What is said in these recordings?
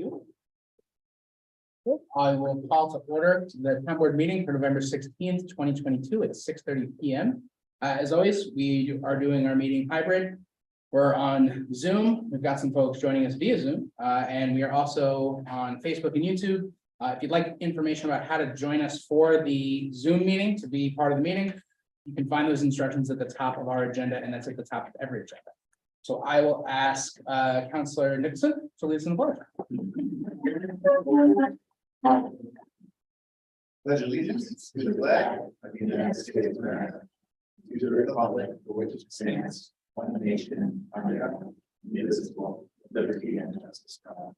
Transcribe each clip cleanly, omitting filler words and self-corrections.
you. I will call to order the town board meeting for November 16th, 2022 at 6:30 p.m. As always, we are doing our meeting hybrid. We're on Zoom. We've got some folks joining us via Zoom, and we are also on Facebook and YouTube. If you'd like information about how to join us for the Zoom meeting, to be part of the meeting, you can find those instructions at the top of our agenda, and that's at the top of every agenda. So I will ask Councilor Nixon to lead us in the pledge. Pledge allegiance to the flag of the United States of America, to the republic for which it stands, one nation under God, indivisible, with liberty and justice for all.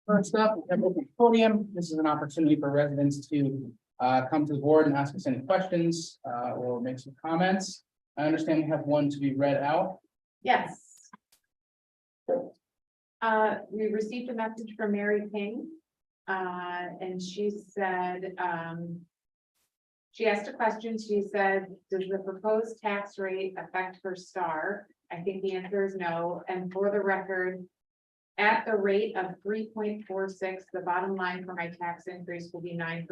First up, we have open podium. This is an opportunity for residents to come to the board and ask us any questions or make some comments. I understand we have one to be read out. Yes. We received a message from Mary King, and she said, she asked a question. She said, does the proposed tax rate affect her star? I think the answer is no. And for the record, at the rate of 3.46, the bottom line for my tax increase will be 9%.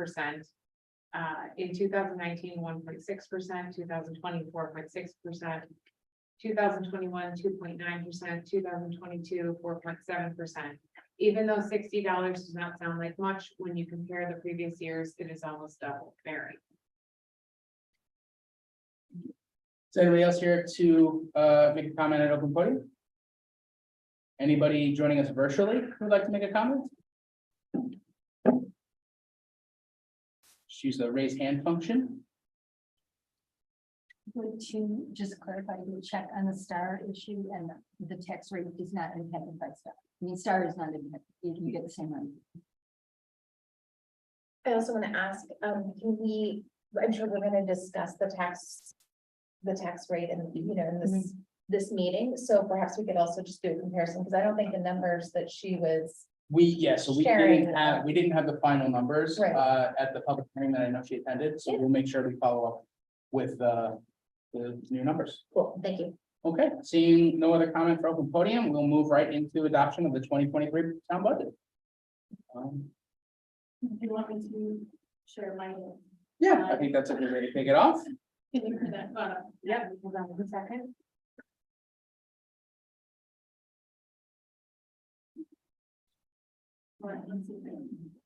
In 2019, 1.6%, 2020, 4.6%. 2021, 2.9%, 2022, 4.7%. Even though $60 does not sound like much, when you compare the previous years, it is almost double. Very. Is anybody else here to make a comment at open podium? Anybody joining us virtually who would like to make a comment? Just use the raise hand function. To just clarify, we check on the star issue and the tax rate is not impacted by star. I mean, star is not impacted, you get the same money. I also want to ask, can we, I'm sure we're going to discuss the tax rate and, in this meeting. So perhaps we could also just do a comparison, because I don't think the numbers that she was. So we didn't have the final numbers Right. At the public hearing that I know she attended, so we'll make sure we follow up with the new numbers. Cool, thank you. Okay, seeing no other comment for open podium, we'll move right into adoption of the 2023 town budget. Do you want me to share my? Yeah, I think that's a good way to kick it off. Can you hear that? Yep. Hold on 1 second.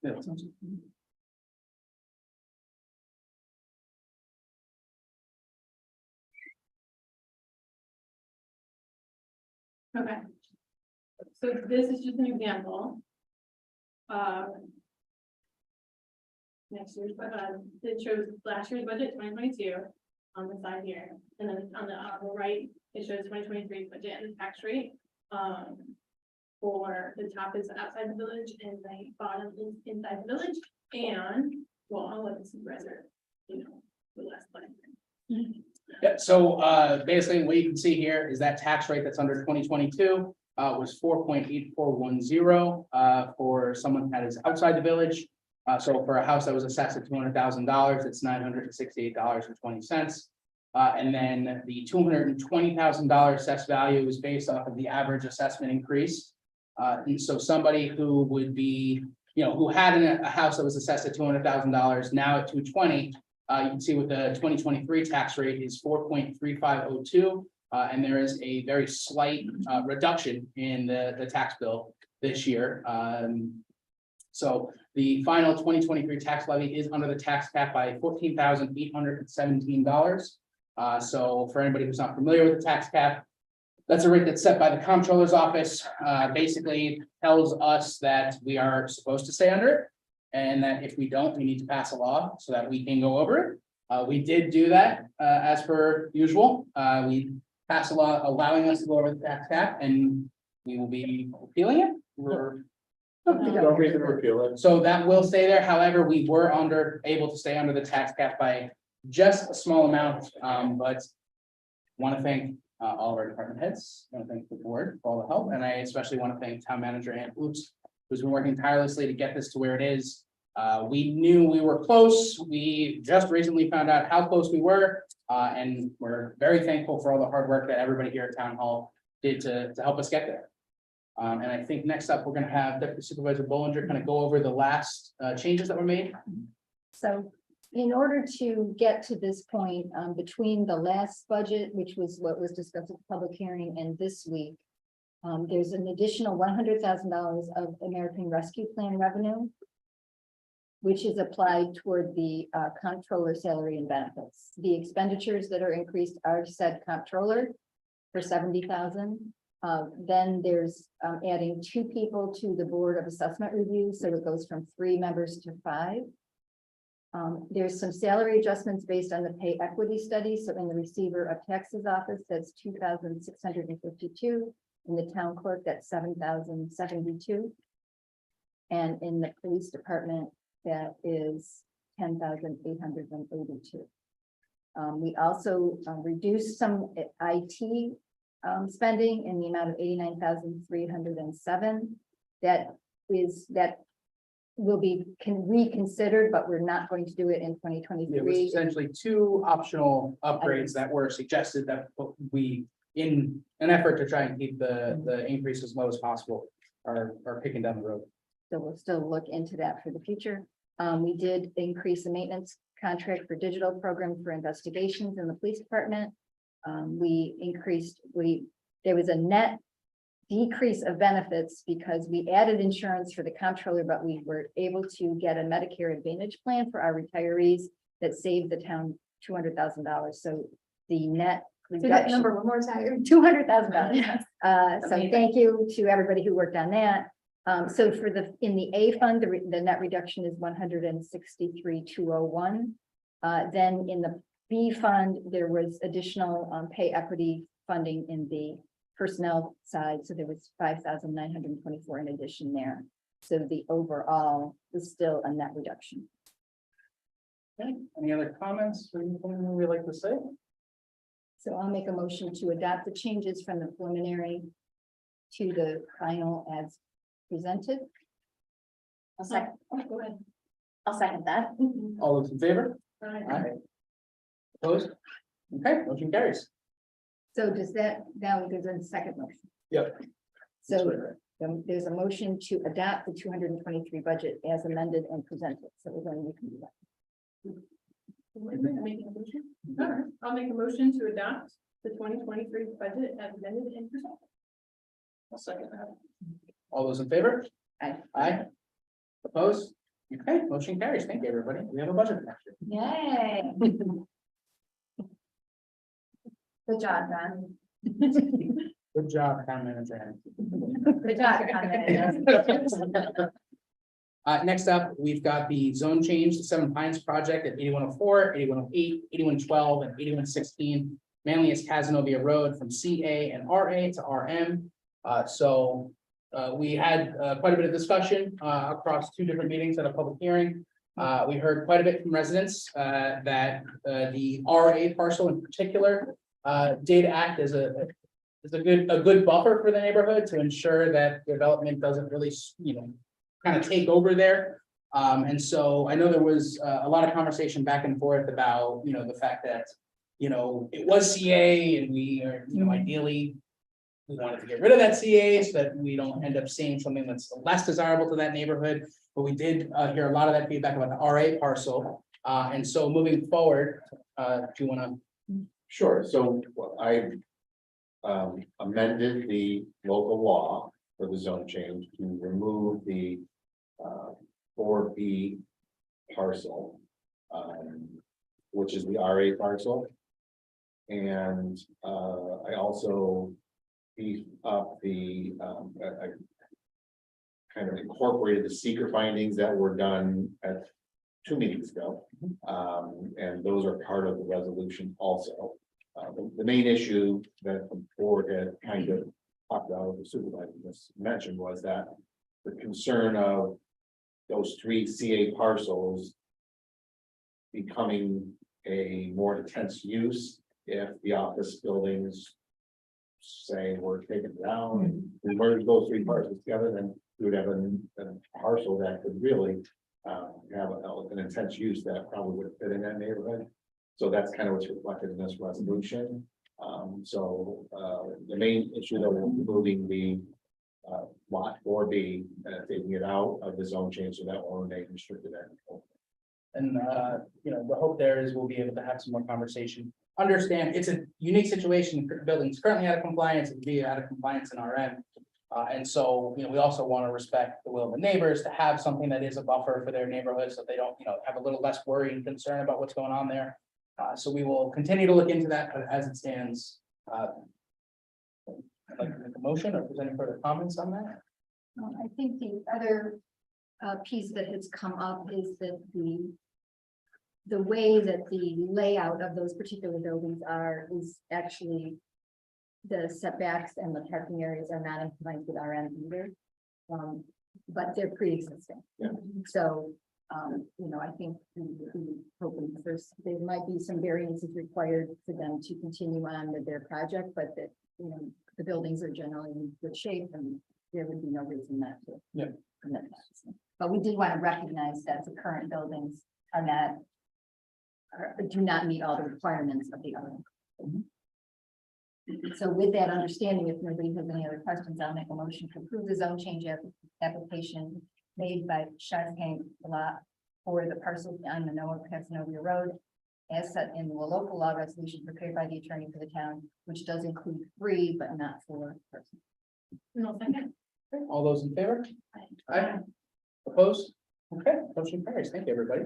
Yeah, that sounds good. Okay. So this is just an example. Next year's, it shows last year's budget, 2022, on the side here, and then on the right, it shows 2023 budget and the tax rate. For the top is outside the village and the bottom is inside the village, and well, I'll let the supervisor, the last line. Yeah, so basically what you can see here is that tax rate that's under 2022 was 4.8410 for someone that is outside the village. So for a house that was assessed at $200,000, it's $968.20. And then the $220,000 assessed value is based off of the average assessment increase. And so somebody who would be, who had a house that was assessed at $200,000, now at 220, you can see with the 2023 tax rate is 4.3502. And there is a very slight reduction in the tax bill this year. So the final 2023 tax levy is under the tax cap by $14,817. So for anybody who's not familiar with the tax cap, that's a rate that's set by the comptroller's office. Basically tells us that we are supposed to stay under it, and that if we don't, we need to pass a law so that we can go over it. We did do that as per usual. We passed a law allowing us to go over the tax cap, and we will be appealing it. Don't reason to repeal it. So that will stay there. However, we were able to stay under the tax cap by just a small amount, but want to thank all of our department heads. I want to thank the board for all the help, and I especially want to thank town manager Ann Oops, who's been working tirelessly to get this to where it is. We knew we were close. We just recently found out how close we were, and we're very thankful for all the hard work that everybody here at Town Hall did to help us get there. And I think next up, we're gonna have Deputy Supervisor Bollinger kind of go over the last changes that were made. So in order to get to this point, between the last budget, which was what was discussed at the public hearing, and this week, there's an additional $100,000 of American Rescue Plan revenue, which is applied toward the comptroller salary and benefits. The expenditures that are increased are said comptroller for $70,000. Then there's adding 2 people to the Board of Assessment Review, so it goes from 3 members to 5. There's some salary adjustments based on the pay equity study. So in the receiver of taxes office, that's 2,652. In the town clerk, that's 7,072. And in the police department, that is 10,882. We also reduced some IT spending in the amount of 89,307. That will be reconsidered, but we're not going to do it in It was 2023. essentially 2 optional upgrades that were suggested that we, in an effort to try and keep the increase as low as possible, are kicking down the road. So we'll still look into that for the future. We did increase the maintenance contract for digital program for investigations in the police department. There was a net decrease of benefits because we added insurance for the comptroller, but we were able to get a Medicare Advantage plan for our retirees that saved the town $200,000. So the net So that reduction, number one more time. $200,000. So Amazing. thank you to everybody who worked on that. So for in the A fund, the net reduction is 163,201. Then in the B fund, there was additional pay equity funding in the personnel side. So there was 5,924 in addition there. So the overall is still a net reduction. Okay, any other comments or anything we'd like to say? So I'll make a motion to adopt the changes from the preliminary to the final as presented. I'll second. Go ahead. I'll second that. All those in favor? Aye. Aye. Opposed? Okay, motion carries. So does that, now there's a second motion. Yep. So there's a motion to adopt the 223 budget as amended and presented. So we're going to do that. Making a motion? All right, I'll make a motion to adopt the 2023 budget as amended and presented. I'll second that. All those in favor? Aye. Aye. Opposed? Okay, motion carries. Thank you, everybody. We have a budget next year. Yay. Good job, Don. Good job, town manager. Good job, Don. Next up, we've got the zone change, the 7 Pines project at 8104, 8108, 8112, and 8116. Manlius Casanova Road from CA and RA to RM. We had quite a bit of discussion across 2 different meetings at a public hearing. We heard quite a bit from residents that the RA parcel in particular did act as a good buffer for the neighborhood to ensure that development doesn't really, kind of take over there. And so I know there was a lot of conversation back and forth about, the fact that, it was CA and we are, ideally we wanted to get rid of that CA so that we don't end up seeing something that's less desirable to that neighborhood. But we did hear a lot of that feedback about the RA parcel. And so moving forward, do you want to? Sure, so I amended the local law for the zone change to remove the 4B parcel, which is the RA parcel. And I also beefed up I kind of incorporated the seeker findings that were done at 2 meetings ago. And those are part of the resolution also. The main issue that the board had kind of talked about, the supervisor just mentioned, was that the concern of those 3 CA parcels becoming a more intense use if the office buildings say we're taking it down and we merge those 3 parcels together, then we would have a parcel that could really have an intense use that probably would fit in that neighborhood. So that's kind of what's reflected in this resolution. The main issue that we're moving the lot 4B, taking it out of the zone change, so that will remain restricted agriculture. And, the hope there is we'll be able to have some more conversation. Understand, it's a unique situation, building's currently out of compliance, it'll be out of compliance in our end. And so, we also want to respect the will of the neighbors to have something that is a buffer for their neighborhood, so they don't, have a little less worry and concern about what's going on there. So we will continue to look into that, but as it stands, I'd like to make a motion, or if there's any further comments on that? I think the other piece that has come up is that the way that the layout of those particular buildings is actually the setbacks and the parking areas are not in compliance with our end either. But they're pre-existing. Yeah. So, I think we hoping there might be some variances required for them to continue on with their project, but that, the buildings are generally in good shape and there would be no reason not to. Yeah. permit that. But we did want to recognize that the current buildings are not, do not meet all the requirements of the other. So with that understanding, if nobody has any other questions, I'll make a motion to approve the zone change application made by Sharpay Lot for the parcel on Manoa Casanova Road, as set in the local law resolution prepared by the attorney for the town, which does include 3, but not 4 persons. No, second. All those in favor? Aye. Opposed? Okay, motion carries. Thank you, everybody.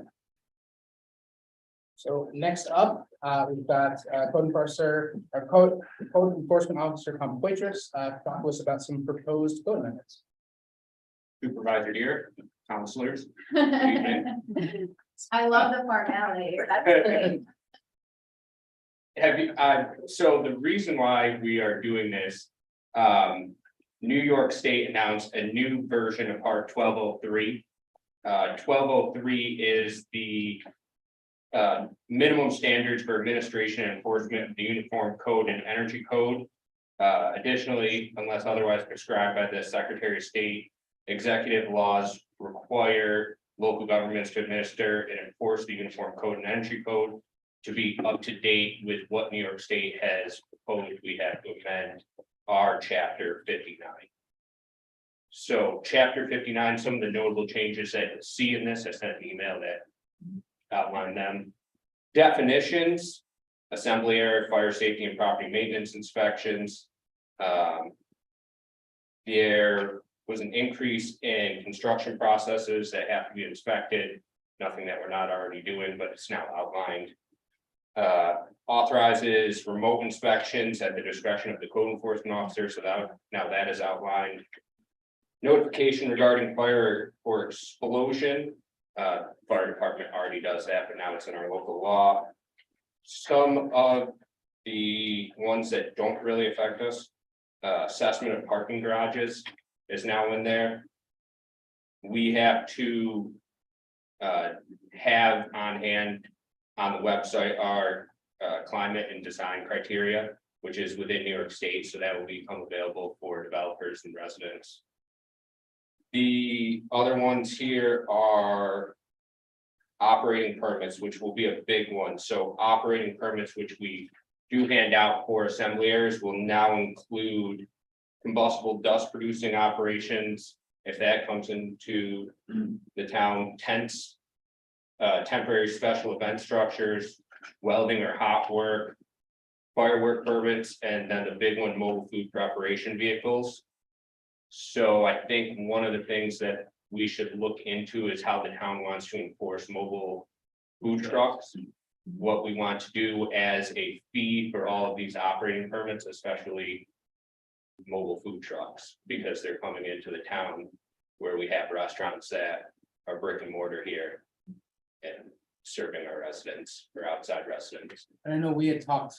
So next up, we've got code enforcement officer Tom Poitras, talk to us about some proposed code amendments. Supervisor Deere, counselors. I love the formality. That's great. Have you, so the reason why we are doing this, New York State announced a new version of Part 1203. 1203 is the minimum standards for administration and enforcement of the Uniform Code and Energy Code. Additionally, unless otherwise prescribed by the Secretary of State, executive laws require local governments to administer and enforce the Uniform Code and Energy Code to be up to date with what New York State has proposed. We have to amend our chapter 59. So chapter 59, some of the notable changes that you'll see in this, I sent an email that outline them. Definitions, assembly area, fire safety and property maintenance inspections. There was an increase in construction processes that have to be inspected. Nothing that we're not already doing, but it's now outlined. Authorizes remote inspections at the discretion of the code enforcement officer. So now that is outlined. Notification regarding fire or explosion. Fire department already does that, but now it's in our local law. Some of the ones that don't really affect us, assessment of parking garages is now in there. We have to have on hand on the website our climate and design criteria, which is within New York State, so that will become available for developers and residents. The other ones here are operating permits, which will be a big one. So operating permits, which we do hand out for assembly areas, will now include combustible dust producing operations. If that comes into the town, tents, temporary special event structures, welding or hot work, firework permits, and then the big one, mobile food preparation vehicles. So I think one of the things that we should look into is how the town wants to enforce mobile food trucks. What we want to do as a fee for all of these operating permits, especially mobile food trucks, because they're coming into the town where we have restaurants that are brick and mortar here and serving our residents or outside residents. And I know we had talked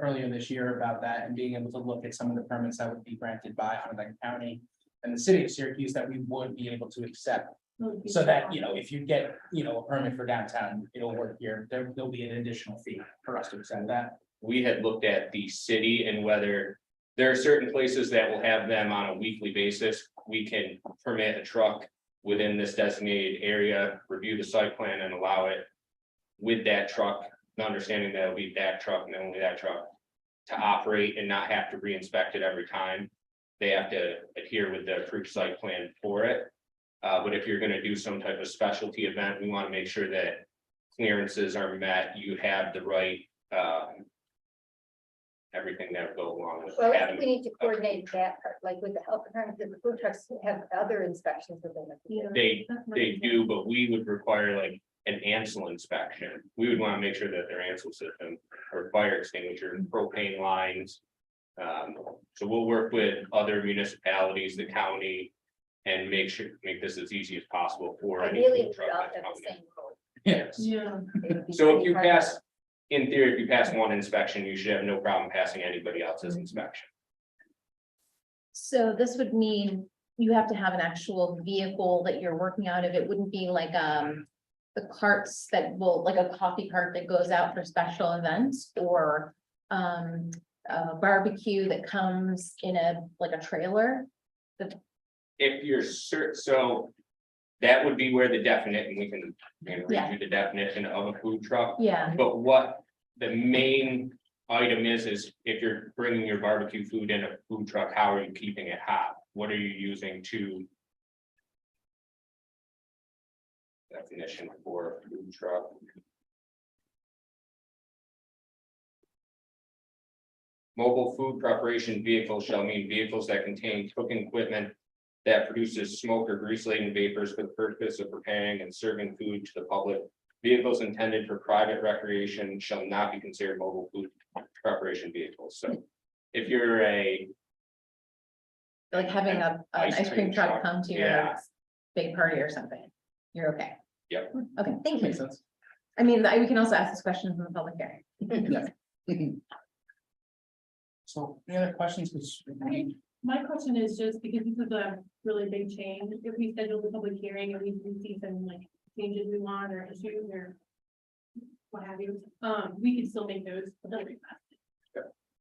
earlier this year about that and being able to look at some of the permits that would be granted by Onondaga County and the city of Syracuse that we would be able to accept. So that, if you get, a permit for downtown, it'll work here. There'll be an additional fee for us to accept that. We had looked at the city and whether there are certain places that will have them on a weekly basis. We can permit a truck within this designated area, review the site plan and allow it with that truck, the understanding that it'll be that truck and only that truck to operate and not have to re-inspect it every time. They have to adhere with the approved site plan for it. But if you're gonna do some type of specialty event, we wanna make sure that clearances are met, you have the right, everything that would go along with Well, I think having. we need to coordinate that part, like with the health department, the food trucks have other inspections within it. They do, but we would require like an ANSEL inspection. We would want to make sure that their ANSEL system or fire extinguisher, propane lines. So we'll work with other municipalities, the county, and make this as easy as possible for any Ideally, food we truck all that's have the coming in. same role. Yes. Yeah. It would be So if pretty you hard to- pass, in theory, if you pass one inspection, you should have no problem passing anybody else's inspection. So this would mean you have to have an actual vehicle that you're working out of. It wouldn't be like, the carts that will, like a coffee cart that goes out for special events or, a barbecue that comes in like a trailer. If you're so that would be where the definite, and we can read Yeah. you the definition of a food truck. Yeah, But what the main item is if you're bringing your barbecue food in a food truck, how are you keeping it hot? What are you using to? Definition for a food truck. Mobile food preparation vehicles shall mean vehicles that contain cooking equipment that produces smoke or grease-laden vapors for the purpose of preparing and serving food to the public. Vehicles intended for private recreation shall not be considered mobile food preparation vehicles. So if you're like having an ice cream truck come to your Yeah. big party or something, you're okay. Yep. Okay, thank you. Makes sense. I mean, we can also ask this question from the public hearing. Yeah. So, any other questions? 'Cause we- My question is just because this is a really big change, if we schedule the public hearing and we see some like changes we want or issues or what have you, we could still make those.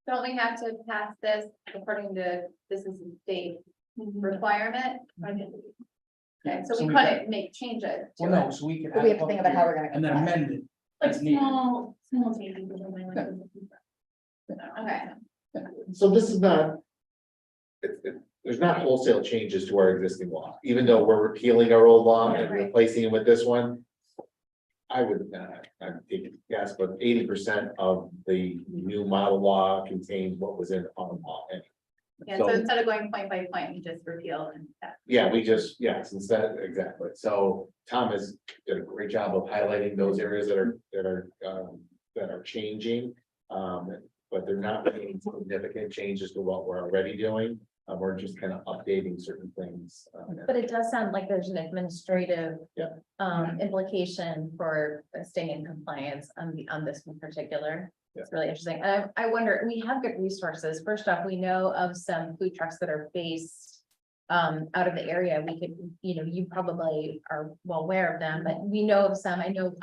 Don't we have to pass this according to, this is a state requirement? Okay, so So we we couldn't make changes Well, to no, it. so we could. But we have to think about how we're gonna And then comply. amend it. Like as needed. small changes or something like. Okay, So this is not. There's not wholesale changes to our existing law, even though we're repealing our old law and Right. replacing it with this one. I would, I'm taking a guess, but 80% of the new model law contains what was in the common law. And yeah, so instead of going point by point, we just repeal and that. yeah, we just, yes, instead, exactly. So Tom has did a great job of highlighting those areas that are changing. But they're not making significant changes to what we're already doing. We're just kind of updating certain things. But it does sound like there's an administrative. Yeah. Implication for staying in compliance on this in particular. Yeah. It's really interesting. I wonder, we have good resources. First off, we know of some food trucks that are based. Out of the area, we could, you probably are well aware of them, but we know of some, I know,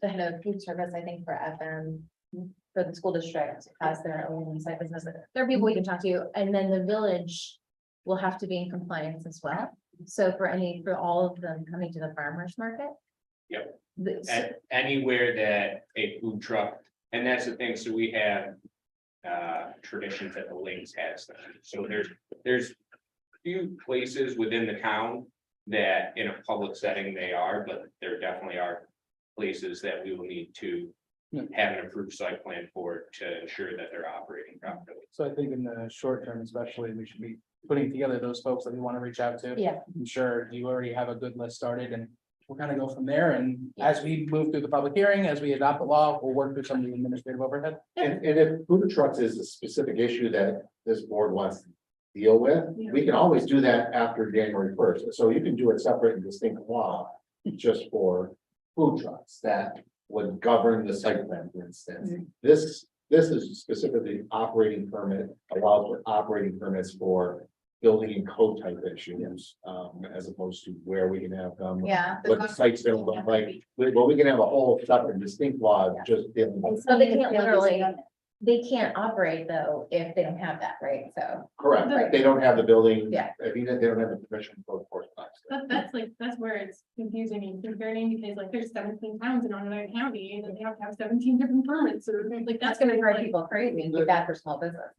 the head of food service, I think for FM. For the school district has their own side business. There are people we can talk to, and then the village will have to be in compliance as well. So for all of them coming to the farmer's market. Yep. The- Anywhere that a food truck, and that's the thing, so we have. Traditions that the Links has them, so there's. Few places within the town that in a public setting they are, but there definitely are. Places that we will need to have an approved site plan for to ensure that they're operating properly. So I think in the short term especially, we should be putting together those folks that we want to reach out to. Yeah. I'm sure you already have a good list started and we'll kind of go from there. And as we move through the public hearing, as we adopt the law, we'll work through some of the administrative overhead. And if food trucks is a specific issue that this board wants to deal with, we can always do that after January 1st. So you can do a separate and distinct law just for food trucks that would govern the site plan, for instance. This is specifically operating permit, allows for operating permits for building and code type issues, as opposed to where we can have them. Yeah. What the site's gonna look like, well, we can have a whole separate distinct law just dealing with. So they can't literally, they can't operate though, if they don't have that, right? So, Correct, they don't have the building. Yeah. I think that they don't have the permission for the course. That's where it's confusing and concerning, because like there's 17 towns in Onondaga County, and they have to have 17 different permits, or like That's gonna drive like- people crazy and be bad for small business.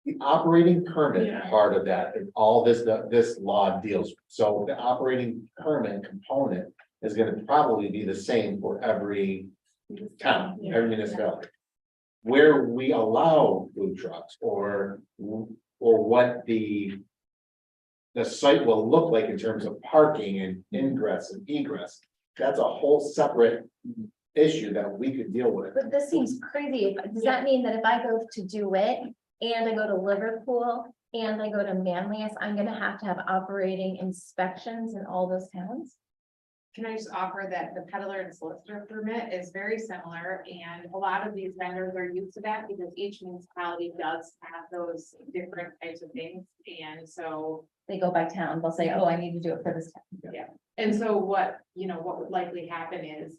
The operating permit Yeah. part of that, and all this law deals, with. So the operating permit component is gonna probably be the same for every town, every municipality. Where we allow food trucks or what the site will look like in terms of parking and ingress and egress, that's a whole separate issue that we could deal with. But this seems crazy. Does that mean that if I go to DeWitt and I go to Liverpool and I go to Manlius, I'm gonna have to have operating inspections in all those towns? Can I just offer that the peddler and solicitor permit is very similar, and a lot of these vendors are used to that because each municipality does have those different types of things, and so. They go by town, they'll say, oh, I need to do it for this town. And so what, what would likely happen is,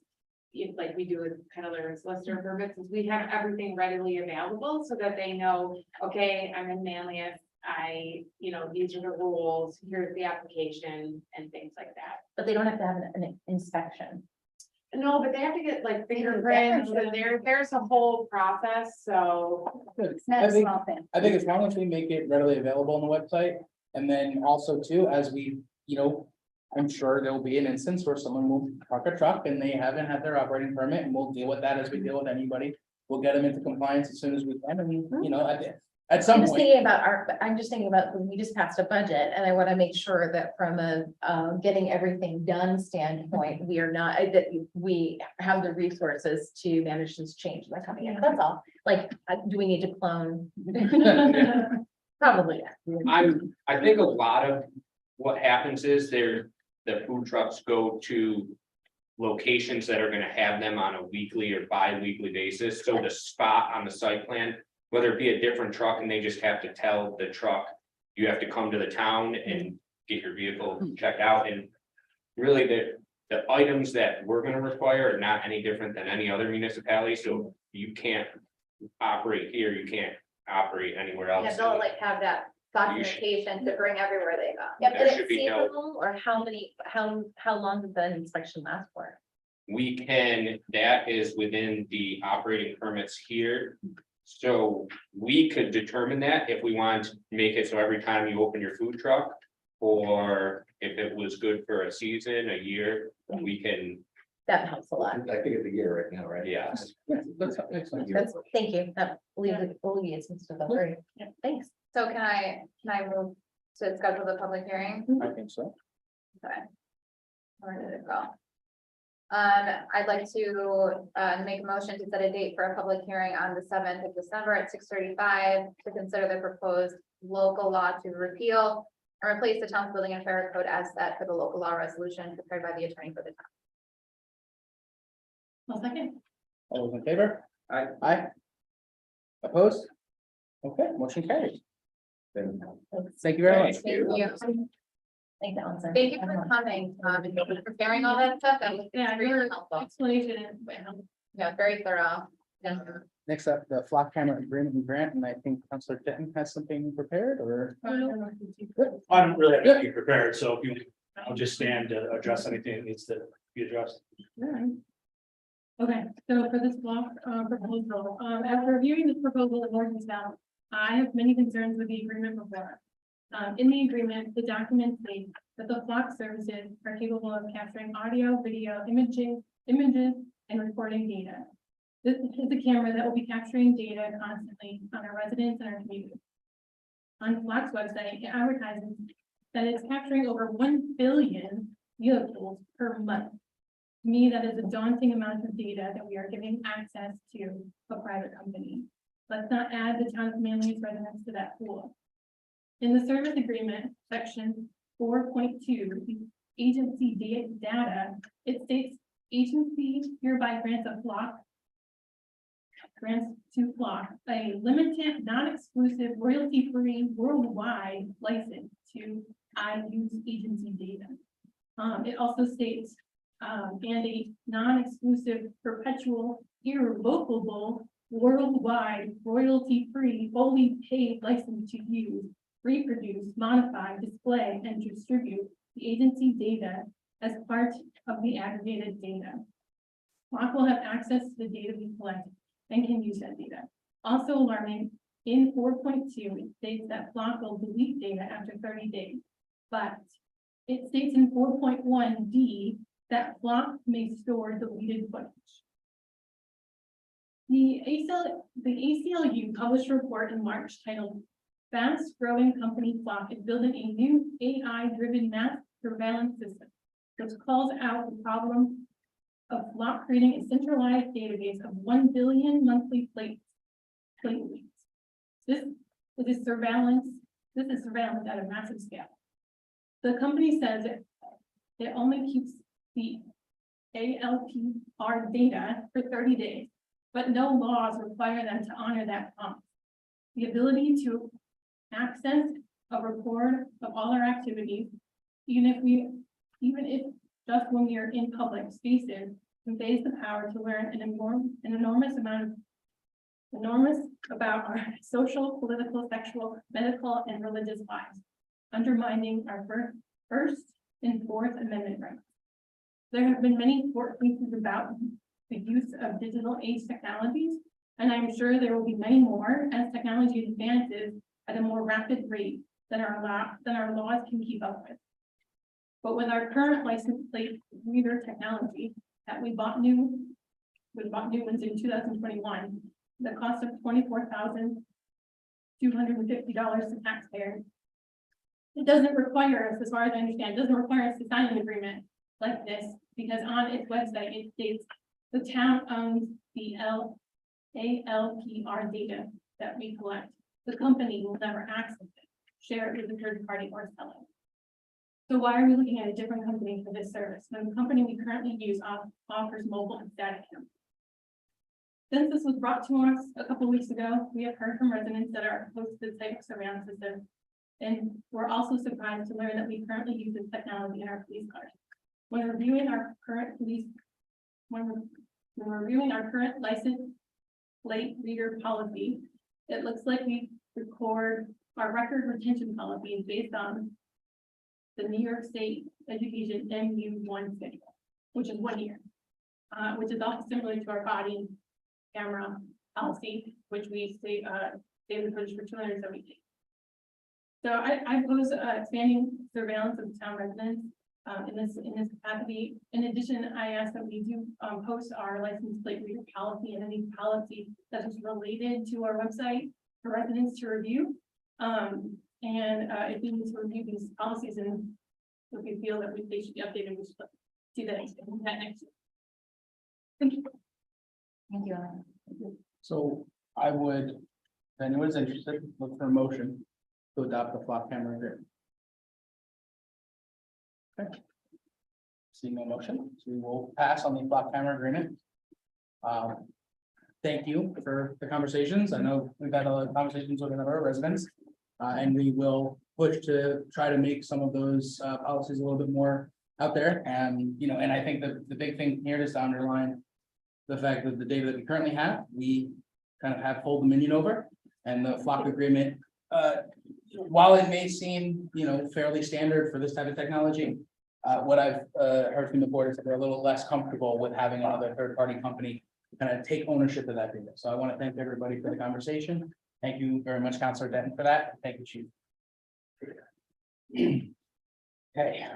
if like we do with peddler and solicitor permits, is we have everything readily available so that they know, okay, I'm in Manlius. These are the rules, here's the application and things like that. But they don't have to have an inspection. No, but they have to get like fingerprints, and there's a whole process, so. It's not I a think- small thing. I think as long as we make it readily available on the website, and then also too, as we, I'm sure there'll be an instance where someone will park a truck and they haven't had their operating permit, and we'll deal with that as we deal with anybody. We'll get them into compliance as soon as we can, and at I'm some just point, thinking about I'm just thinking about, when we just passed a budget, and I want to make sure that from a getting everything done standpoint, we are not, that we have the resources to manage this change that's coming in. That's all. Like, do we need to clone? Probably. I think a lot of what happens is the food trucks go to locations that are gonna have them on a weekly or bi-weekly basis, so the spot on the site plan, whether it be a different truck and they just have to tell the truck, you have to come to the town and get your vehicle checked out, and really the items that we're gonna require are not any different than any other municipality, so you can't operate here, you can't operate anywhere else. Yeah, they'll like have that documentation to bring everywhere they go. Yep, There and should it's be no- seasonal, or how long did the inspection last for? That is within the operating permits here. So we could determine that if we want to make it so every time you open your food truck. Or if it was good for a season, a year, we can, That helps a lot. I think it's a year right now, right? yes. that's excellent. Thank you. That alleviates some stuff. Great. Thanks. So can I move to schedule the public hearing? I think so. Where did it go? I'd like to make a motion to set a date for a public hearing on the 7th of December at 6:35 to consider the proposed local law to repeal and replace the town's building and fire code as set for the local law resolution prepared by the attorney for the town. Well, second. All those in favor? Aye. Aye. Opposed? Okay, motion carries. Thank you very much. Thank you. Thank you, Allison. Thank you for coming, and preparing all that stuff. That was Yeah, extremely your helpful. explanation is, Yeah, very thorough. Next up, the flock camera agreement and grant, and I think Councilor Denton has something prepared, or? I don't really have anything prepared, so if you, I'll just stand to address anything that needs to be addressed. Okay, so for this block proposal, after reviewing this proposal in more detail, I have many concerns with the agreement before. In the agreement, the document states that the flock services are capable of capturing audio, video, images, and recording data. This is a camera that will be capturing data constantly on our residents and our community. On Flock's website, it advertises that it's capturing over 1 billion vehicles per month. To me, that is a daunting amount of data that we are giving access to a private company. Let's not add the town of Manlius residents to that pool. In the service agreement, section 4.2, agency data, it states agency hereby grants to Flock a limited, non-exclusive, royalty-free worldwide license to use agency data. It also states and a non-exclusive, perpetual, irrevocable, worldwide, royalty-free, fully paid license to use reproduce, modify, display, and distribute the agency data as part of the aggregated data. Flock will have access to the data we collect and can use that data. Also alarming, in 4.2, it states that Flock will delete data after 30 days, but it states in 4.1D that Flock may store deleted footage. The ACLU published a report in March titled "Fast Growing Company Flock is Building a New AI-Driven Mass Surveillance System," which calls out the problem of Flock creating a centralized database of 1 billion monthly plate leads. This is surveillance at a massive scale. The company says it only keeps the ALPR data for 30 days, but no laws require them to honor that promise. The ability to access a report of all our activities, even if just when we are in public spaces, conveys the power to learn an enormous about our social, political, sexual, medical, and religious lives, undermining our First and Fourth Amendment rights. There have been many court cases about the use of digital age technologies, and I'm sure there will be many more as technology advances at a more rapid rate than our laws can keep up with. But with our current license plate reader technology that we bought new ones in 2021, the cost of $24,250 to taxpayers. It doesn't require us, as far as I understand, it doesn't require us to sign an agreement like this, because on its website, it states the town owns the ALPR data that we collect. The company will never access it, share it with a third party, or sell it. So why are we looking at a different company for this service when the company we currently use offers mobile and static cameras? Since this was brought to us a couple weeks ago, we have heard from residents that are opposed to the type of surveillance system. And we're also surprised to learn that we currently use this technology in our police cars. When reviewing our current license plate reader policy, it looks like we record our record retention policy is based on the New York State Education MU1 schedule, which is 1 year, which is also similar to our body camera policy, which we save the footage for 270 days. So I oppose expanding surveillance of town residents in this capacity. In addition, I ask that we do post our license plate reader policy and any policy that is related to our website for residents to review. If we need to review these policies and if we feel that they should be updated, we should do that next year. Thank you. Thank you. So I would, if anyone's interested, look for a motion to adopt the Flock camera agreement. Okay. Seeing no motion, so we will pass on the Flock camera agreement. Thank you for the conversations. I know we've had a lot of conversations with our residents. And we will push to try to make some of those policies a little bit more out there. And, and I think that the big thing here is to underline the fact that the data that we currently have, we kind of have full dominion over. And the Flock agreement, while it may seem, fairly standard for this type of technology, what I've heard from the board is that they're a little less comfortable with having another third-party company kind of take ownership of that data. So I want to thank everybody for the conversation. Thank you very much, Councilor Denton, for that. Thank you, Chief. Okay,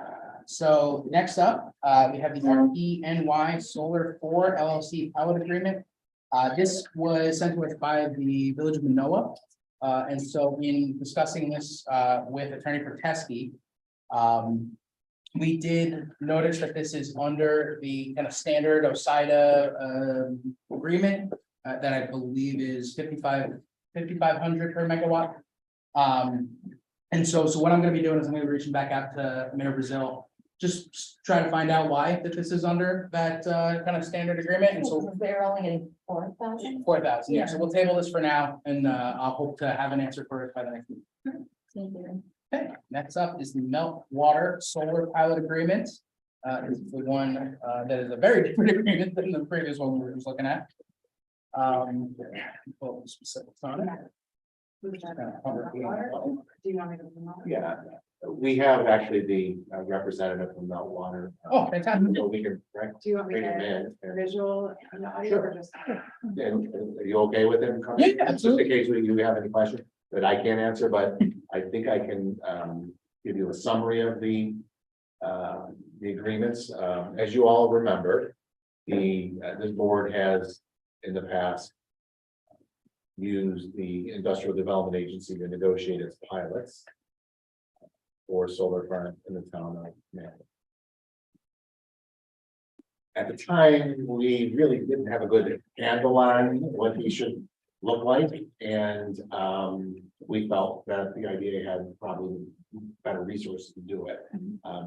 so next up, we have the RPNY Solar 4 LLC pilot agreement. This was sent to us by the Village of Manoa. And so in discussing this with Attorney Protesky, we did notice that this is under the kind of standard OSIDA agreement that I believe is 5,500 per megawatt. And so what I'm going to be doing is I'm going to be reaching back out to Mayor Brazil, just try to find out why that this is under that kind of standard agreement. And so They're only getting 4,000. 4,000. Yeah. So we'll table this for now, and I'll hope to have an answer for it by the next week. Thank you. Okay. Next up is the Meltwater Solar Pilot Agreement. This is the one that is a very different agreement than the previous one we were just looking at. Well, specifics on it. Do you want me to? promote it? Yeah, we have actually the representative from Meltwater. Oh, fantastic. So we can, right, Do you want me bring him to in. and- visual and audio Sure. or just? And are you okay with him coming? Yeah, absolutely. Just in case you have any questions that I can't answer, but I think I can give you a summary of the agreements. As you all remember, this board has in the past used the Industrial Development Agency to negotiate its pilots for solar farm in the town of Manlius. At the time, we really didn't have a good handle on what he should look like, and we felt that the IDA had probably better resources to do it.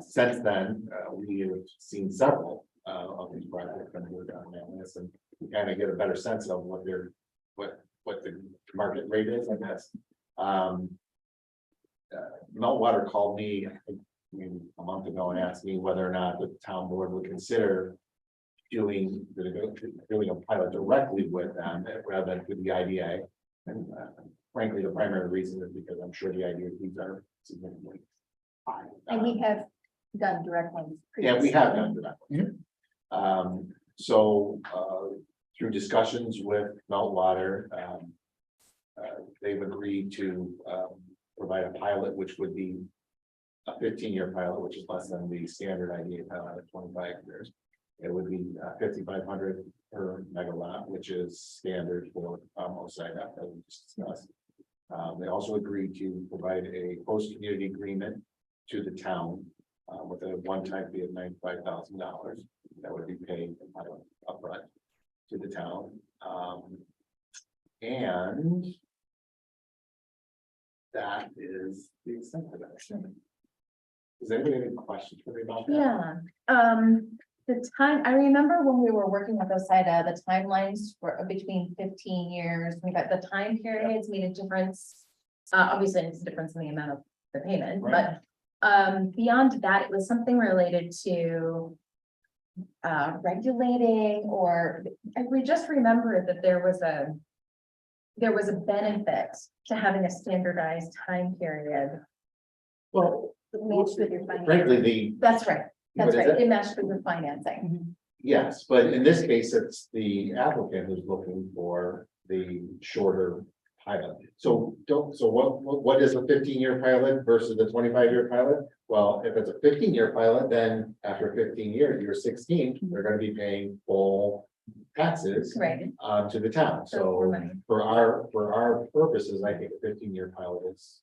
Since then, we have seen several of these projects that we've done on this, and we kind of get a better sense of what the market rate is, I guess. Meltwater called me, I think, a month ago and asked me whether or not the town board would consider doing a pilot directly with them rather than through the IDA. And frankly, the primary reason is because I'm sure the IDA fees are significantly high. And we have done direct ones. Yeah, we previously. have done that. So through discussions with Meltwater, they've agreed to provide a pilot, which would be a 15-year pilot, which is less than the standard IDA pilot of 25 years. It would be 5,500 per megawatt, which is standard for OSIDA that we just discussed. They also agreed to provide a host community agreement to the town with a one-time fee of $95,000 that would be paid upfront to the town. And that is the extent of it. Does anybody have any questions for me about that? Yeah, the time, I remember when we were working with OSIDA, the timelines were between 15 years, we got the time periods made a difference. Obviously, it's a difference in the amount of the payment, Right. but beyond that, it was something related to regulating, or we just remembered that there was a benefit to having a standardized time period. Well, It matched with your financing. frankly, That's right, What that's is right, it? it matched with your financing. yes, but in this case, it's the applicant who's looking for the shorter pilot. So what is a 15-year pilot versus the 25-year pilot? Well, if it's a 15-year pilot, then after 15 years, you're 16, they're gonna be paying full taxes Right. to the town. So more So money. for our purposes, I think a 15-year pilot is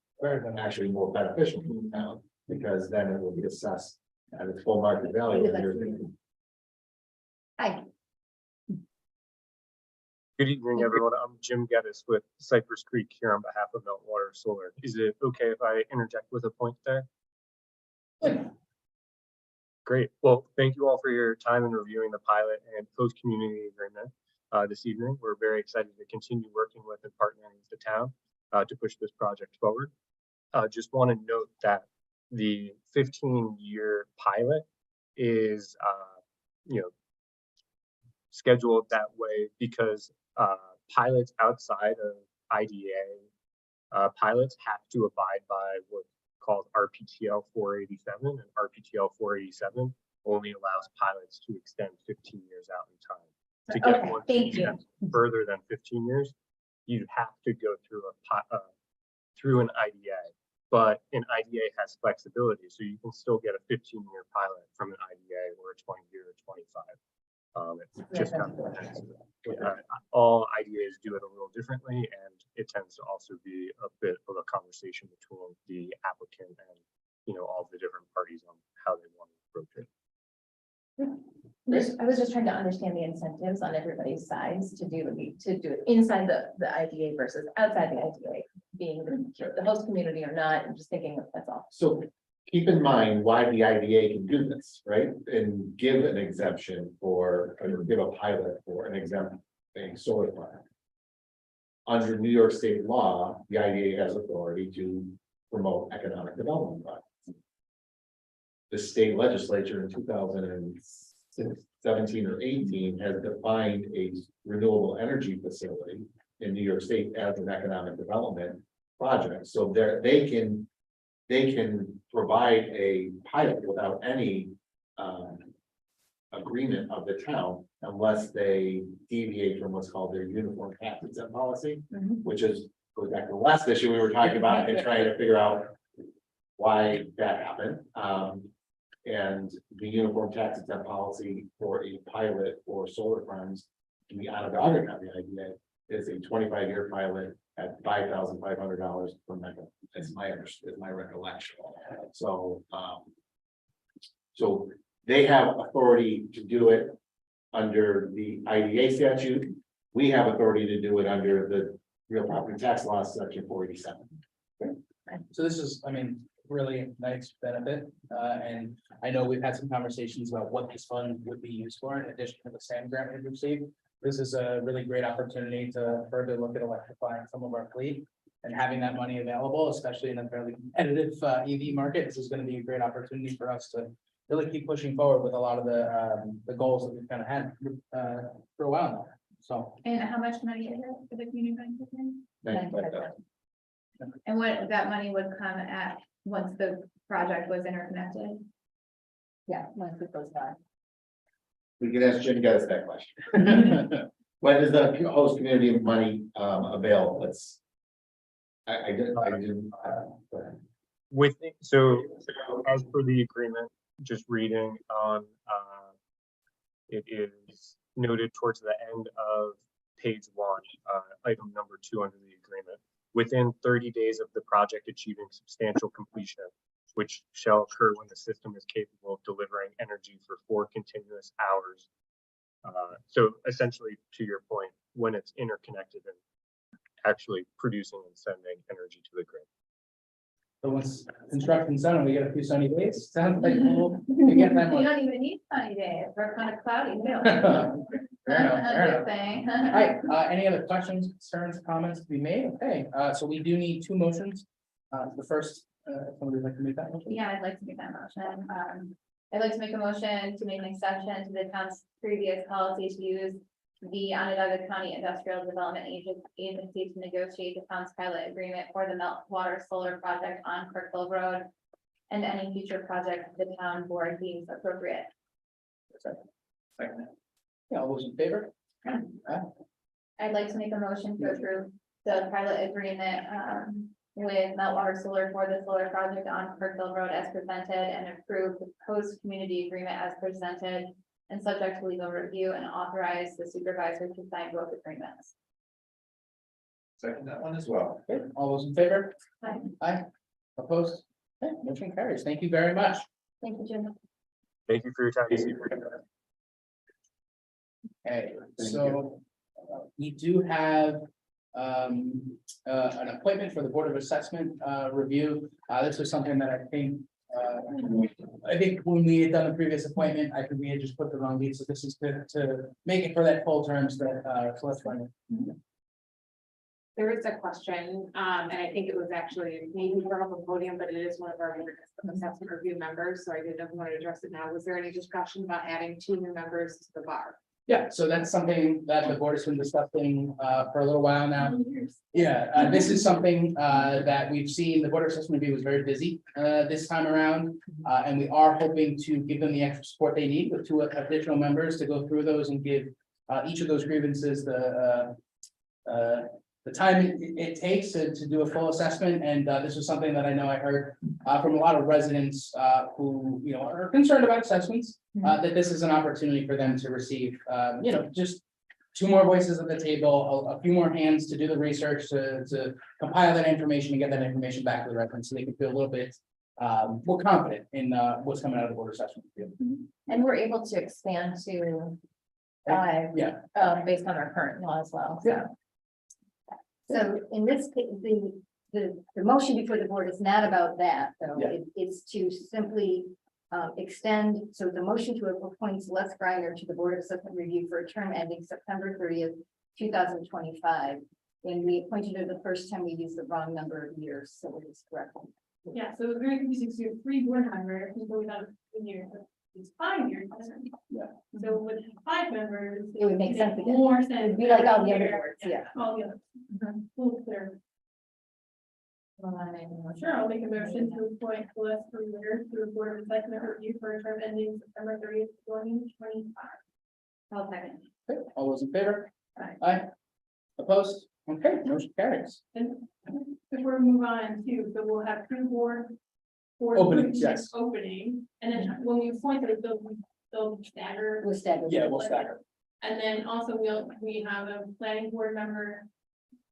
actually more beneficial to the town, because then it will be assessed at its full market value. Because and that's- you're- Hi, Good evening, everyone. I'm Jim Geddes with Cypress Creek here on behalf of Meltwater Solar. Is it okay if I interject with a point there? Great. Well, thank you all for your time in reviewing the pilot and host community agreement this evening. We're very excited to continue working with and partnering with the town to push this project forward. Just want to note that the 15-year pilot is, scheduled that way because pilots outside of IDA pilots have to abide by what's called RPTL 487, and RPTL 487 only allows pilots to extend 15 years out in time. To get Okay, one to thank you. extend further than 15 years, you have to go through through an IDA, but an IDA has flexibility, so you can still get a 15-year pilot from an IDA or a 20-year or 25. It just kind of depends. All IDAs do it a little differently, and it tends to also be a bit of a conversation between the applicant and all the different parties on how they want to approach it. I was just trying to understand the incentives on everybody's sides to do it inside the IDA versus outside the IDA, being the host community or not. I'm just thinking that's all. So keep in mind why the IDA can do this, right? And give an exemption or give a pilot for an exempt a solar farm. Under New York state law, the IDA has authority to promote economic development projects. The state legislature in 2017 or 18 has defined a renewable energy facility in New York State as an economic development project, so they can provide a pilot without any agreement of the town unless they deviate from what's called their uniform tax exempt policy, which is, goes back to the last issue we were talking about and trying to figure out why that happened. And the uniform tax exempt policy for a pilot for solar farms in the Onondaga County IDA is a 25-year pilot at $5,500 per megawatt. That's my recollection. So, so they have authority to do it under the IDA statute. We have authority to do it under the real property tax law, section 487. So this is, I mean, really nice benefit, and I know we've had some conversations about what this fund would be used for in addition to the SAM grant we've received. This is a really great opportunity to further look at electrifying some of our fleet and having that money available, especially in a fairly competitive EV market. This is going to be a great opportunity for us to really keep pushing forward with a lot of the goals that we've kind of had for a while now. So. And how much money is it for the community bank? Thank you. And what that money would come at once the project was interconnected? Yeah, once it goes by. We can ask Jim Geddes that question. When is the host community money available? Let's. I didn't. Go ahead. With, so as per the agreement, just reading on, it is noted towards the end of page 1, item number 2 under the agreement. Within 30 days of the project achieving substantial completion, which shall occur when the system is capable of delivering energy for 4 continuous hours. So essentially, to your point, when it's interconnected and actually producing and sending energy to the grid. So once construction's done, and we get a few sunny days, sounds like we get that You one. don't even need sunny days, we're kind of cloudy too. Fair enough, fair enough. Good thing. All right, any other questions, concerns, comments to be made? Okay, so we do need 2 motions. The first, somebody would like to make that motion? Yeah, I'd like to make that motion. I'd like to make a motion to make an exception to the town's previous policy to use the Onondaga County Industrial Development Agency to negotiate the town's pilot agreement for the meltwater solar project on Kirkville Road and any future project the town board deems appropriate. Second. Yeah, all those in favor? I'd like to make a motion to approve the pilot agreement with meltwater solar for the solar project on Kirkville Road as presented and approve the host community agreement as presented and subject to legal review and authorize the supervisor to sign both agreements. Second that one as well. Okay, all those in favor? Aye. Aye. Opposed? Okay, motion carries. Thank you very much. Thank you, Jim. Thank you for your time this evening. Okay, so we do have an appointment for the Board of Assessment review. This was something that I think when we had done the previous appointment, I think we had just put the wrong date. So this is to make it for that full terms that, so let's find it. There is a question, and I think it was actually maybe from the podium, but it is one of our assessment review members, so I didn't want to address it now. Was there any discussion about adding 2 new members to the bar? Yeah, so that's something that the board has been discussing for a little while now. Yeah, this is something that we've seen. The Board of Assessment Review was very busy this time around. And we are hoping to give them the extra support they need with 2 additional members to go through those and give each of those grievances the time it takes to do a full assessment. And this was something that I know I heard from a lot of residents who, are concerned about assessments, that this is an opportunity for them to receive, just 2 more voices at the table, a few more hands to do the research, to compile that information and get that information back to the residents so they can feel a little bit more confident in what's coming out of the Board of Assessment review. And we're able to expand to 5. Yeah. Based on our current law as well, so. So in this case, the motion before the board is not about that, though. Yeah. It's to simply extend, so the motion to appoint Celeste Griner to the Board of Assessment Review for a term ending September 30th, 2025. When we appointed her the first time, we used the wrong number of years, so it is correct. Yeah, so it's very confusing, so you have 3 board members, people without a year, it's 5 years. Yeah. So with 5 members. It would make sense again. More sense. It'd be like all the other boards, yeah. All the others. Full clear. Sure, I'll make a motion to appoint Celeste Career to the Board of Assessment Review for a term ending September 30th, 2025. I'll second. Okay, all those in favor? Aye. Aye. Opposed? Okay, motion carries. And before we move on to, so we'll have two board. Openings, yes. Opening, and then when we appoint those, they'll stagger. We'll stagger. Yeah, we'll stagger. And then also we have a planning board member.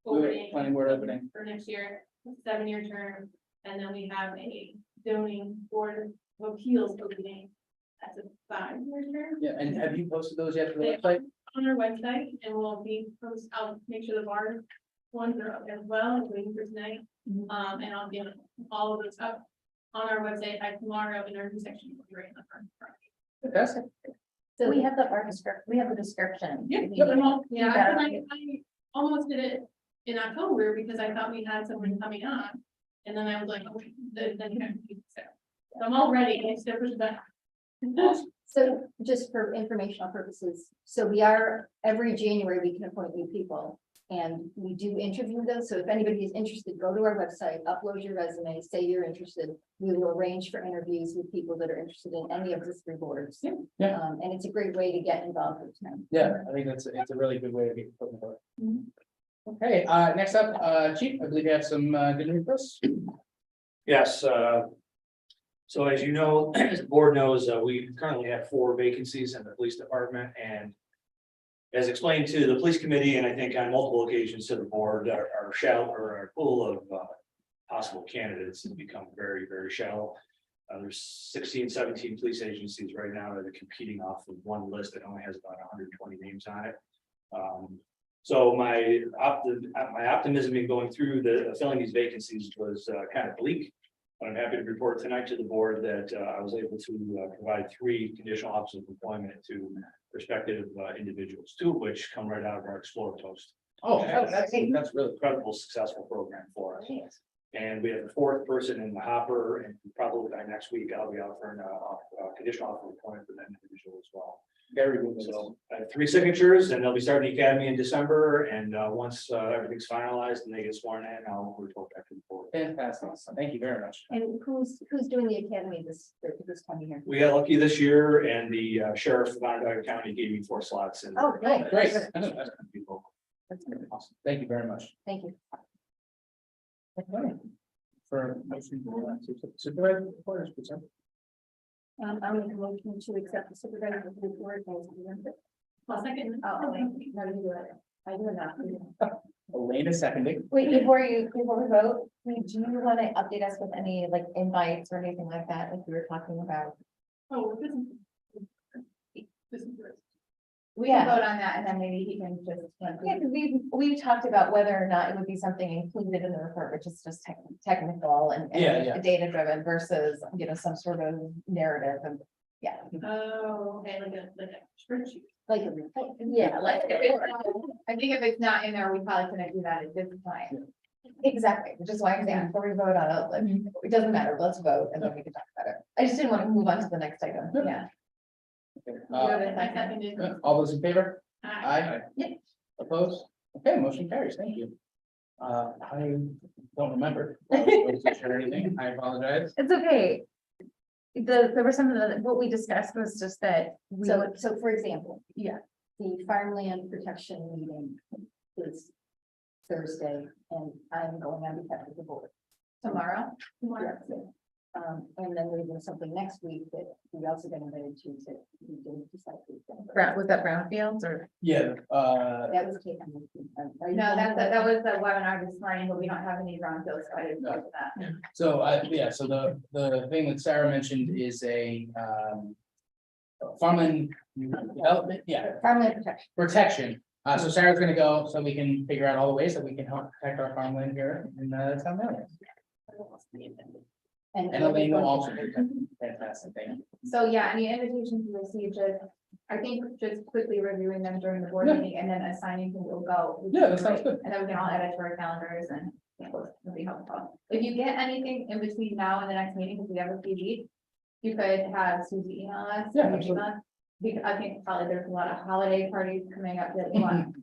Opening. Planning board opening. For next year, 7-year term, and then we have a zoning board of appeals opening. That's a 5-year term. Yeah, and have you posted those yet to the They- website? On our website, and we'll be post, I'll make sure the bar ones are up as well, waiting for tonight. And I'll get all of those up on our website by tomorrow in our new section. Will be right in the front. Fantastic. So we have our description, we have the description. Yeah, We- yeah, I almost did it in October because I thought we had someone coming on. And then I was like, oh, then you have to do so. So I'm all ready, I just push that. So just for informational purposes, so we are, every January, we can appoint new people. And we do interview those, so if anybody is interested, go to our website, upload your resume, say you're interested. We will arrange for interviews with people that are interested in any of the 3 boards. Yeah. And it's a great way to get involved with them. Yeah, I think it's a really good way to get put in work. Mhm. Okay, next up, Chief, I believe you have some good news for us. Yes, so as you know, as the board knows, we currently have 4 vacancies in the police department, and as explained to the police committee, and I think on multiple occasions to the board, our pool of possible candidates has become very, very shallow. There's 16, 17 police agencies right now that are competing off of one list that only has about 120 names on it. So my optimism in going through filling these vacancies was kind of bleak. But I'm happy to report tonight to the board that I was able to provide 3 conditional offers of employment to prospective individuals, 2 of which come right out of our Explore Toast. Oh, that's really Incredible, successful program for us. And we have a 4th person in the hopper, and probably by next week, I'll be offering a conditional offer of employment for that individual as well. very good. So I have 3 signatures, and they'll be starting the academy in December, and once everything's finalized and they get sworn in, I'll report back to the board. Fantastic. Thank you very much. And who's doing the academy this time of year? We got lucky this year, and the sheriff of Onondaga County gave me 4 slots. And Oh, great. Great. people. That's good. Awesome. Thank you very much. Thank you. Okay. For motion supervisor reporters, please, sir. I'll make a motion to accept the supervisor's report as presented. I'll second. Oh, no, you do it. I do not. Elena seconding. Wait, before we vote, do you want to update us with any like invites or anything like that, like we were talking about? Oh, this is. We can vote on that and then maybe he can just. Yeah, because we've talked about whether or not it would be something included in the report, which is just technical and Yeah. data driven versus, some sort of narrative and, yeah. Oh, okay, like a spreadsheet. Like, Yeah, like, I think if it's not in there, we probably couldn't do that at this point. exactly, which is why I'm saying before we vote on it, like, it doesn't matter, let's vote and then we can talk about it. I just didn't want to move on to the next item, yeah. Okay, You have a I second? seconded. all those in favor? Aye. Aye. Opposed? Okay, motion carries. Thank you. I don't remember. Or anything. I apologize. It's okay. There was something that, what we discussed was just that. so for example, Yeah. the farmland protection meeting is Thursday, and I'm going on behalf of the board. Tomorrow? And then there's been something next week that we also got invited to, we didn't decide. Was that brownfields or? Yeah, That was taken. No, that was the webinar this morning, but we don't have any brownfields, so I didn't go to that. so so the thing that Sarah mentioned is a farmland development, Farmland protection. So Sarah's gonna go, so we can figure out all the ways that we can help protect our farmland here in town Manlius. And Elena also. Fantastic, thank you. So yeah, any invitations you receive, just, I think just quickly reviewing them during the board Yeah. meeting and then assigning who will go. would be Yeah, that sounds great. good. And then we can all add it to our calendars and it would be helpful. If you get anything in between now and the next meeting, because we have a few weeks, you could have Susie email us. Yeah, or absolutely. email us. Because I think probably there's a lot of holiday parties coming up that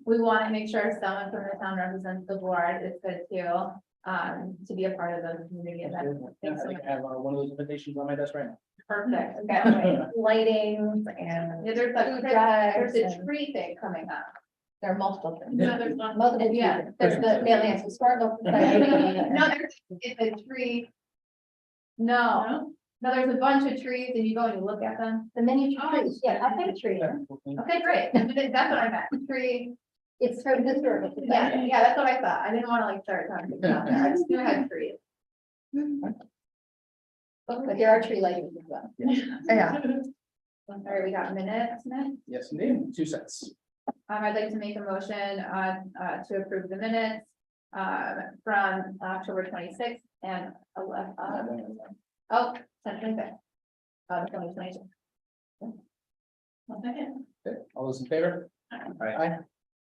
we want to make sure someone from the town represents the board. It's good too. to be a part of the community event. Yeah, Thanks I so think much. I have one of those invitations on my desk right now. Perfect, okay. Lighting and Yeah, there's food drives there's a and- tree thing coming up. there are multiple things. No, there's not. Multiple, Yeah, there's the Manlius Historical Society. No, it's a tree. No, no, there's a bunch of trees and you go and you look at them. The miniature trees, yeah, I think tree. Okay, great. That's what I meant. Tree. It's from the historical. Yeah, society. yeah, that's what I thought. I didn't want to like start talking about that. I just knew I had trees. But there are tree lighting as well. Yeah. All right, we got minutes, Nick. Yes, indeed, 2 cents. I'd like to make a motion, to approve the minutes, from October twenty-sixth and 2026. 2022. One second. Okay, all those in favor? Aye.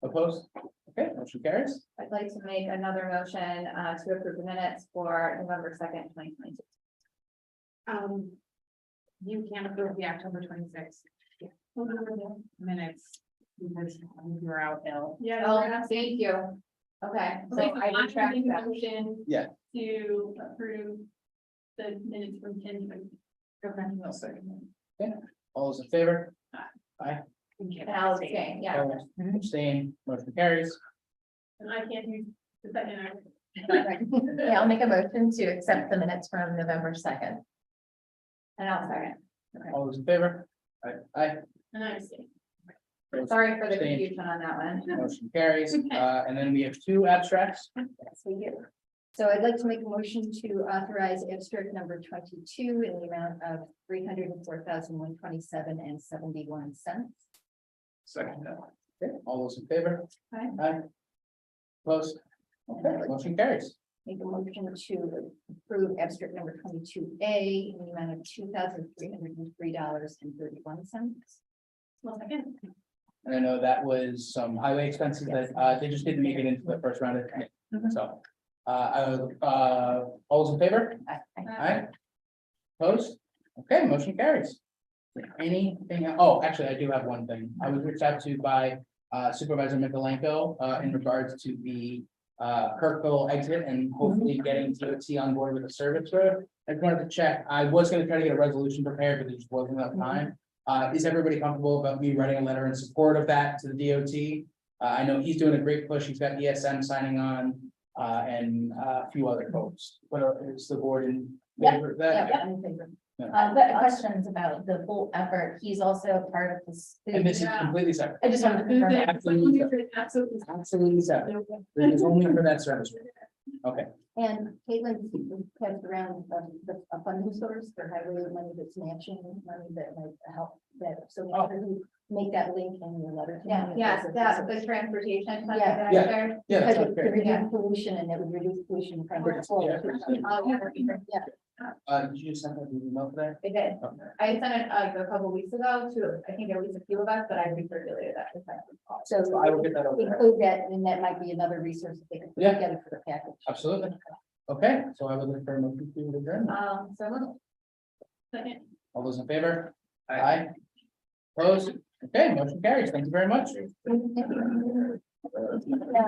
Opposed? Okay, motion carries. I'd like to make another motion, to approve the minutes for November 2nd, 2022. You can approve the October 26th minutes because you were out ill. Yeah. Oh, we're gonna- thank you. Okay, so Okay, I I'm retract making a that. motion. Yeah. To approve the minutes from 10. I'll second. Okay, all those in favor? Aye. And I'll abstain, yeah. Opposed? Abstain, motion carries. And I can't use the second. Yeah, I'll make a motion to accept the minutes from November 2nd. And I'll second. All those in favor? Aye. And I see. Opposed? Sorry for the Abstain. confusion on that one. Motion carries, and then we have 2 abstracts. Yes, we do. So I'd like to make a motion to authorize abstract number 22 in the amount of $304,127.71. Second. Okay, all those in favor? Aye. Aye. Opposed? Okay, motion carries. Make a motion to approve abstract number 22A in the amount of $2,303.31. One second. And I know that was some highway expenses that, they just didn't make it into the first round of, so. All those in favor? Aye. Opposed? Okay, motion carries. Anything, oh, actually, I do have one thing. I was reached out to by Supervisor Mikalenko in regards to the Kirkville exit and hopefully getting DOT on board with a service road. I just wanted to check. I was gonna try to get a resolution prepared, but there just wasn't enough time. Is everybody comfortable about me writing a letter in support of that to the DOT? I know he's doing a great push. He's got ESM signing on and a few other folks. What is the board in favor of that? But questions about the whole effort, he's also part of this. And this is completely separate. I just wanted to confirm that. Absolutely. Absolutely. Absolutely separate. This is only for that service. Okay, And Caitlin passed around a funding source for highway money that's matching money that might help that. So Oh. make that link in your letter. to Yeah, him. yes, that's the transportation. fund Yeah. that I Yeah. shared. yeah, that Because sounds it great. reduces pollution and it would reduce pollution from. Yeah. Yeah. Did you just send that email today? I did. Okay. I sent it a couple weeks ago to, I think at least a few of us, but I recirculated that. So I will get that over there. Include that, and that might be another resource that they can put Yeah. together for the package. Absolutely. Okay, so I would look for a motion to adjourn. So moved. Second. All those in favor? Aye. Opposed? Okay, motion carries. Thank you very much.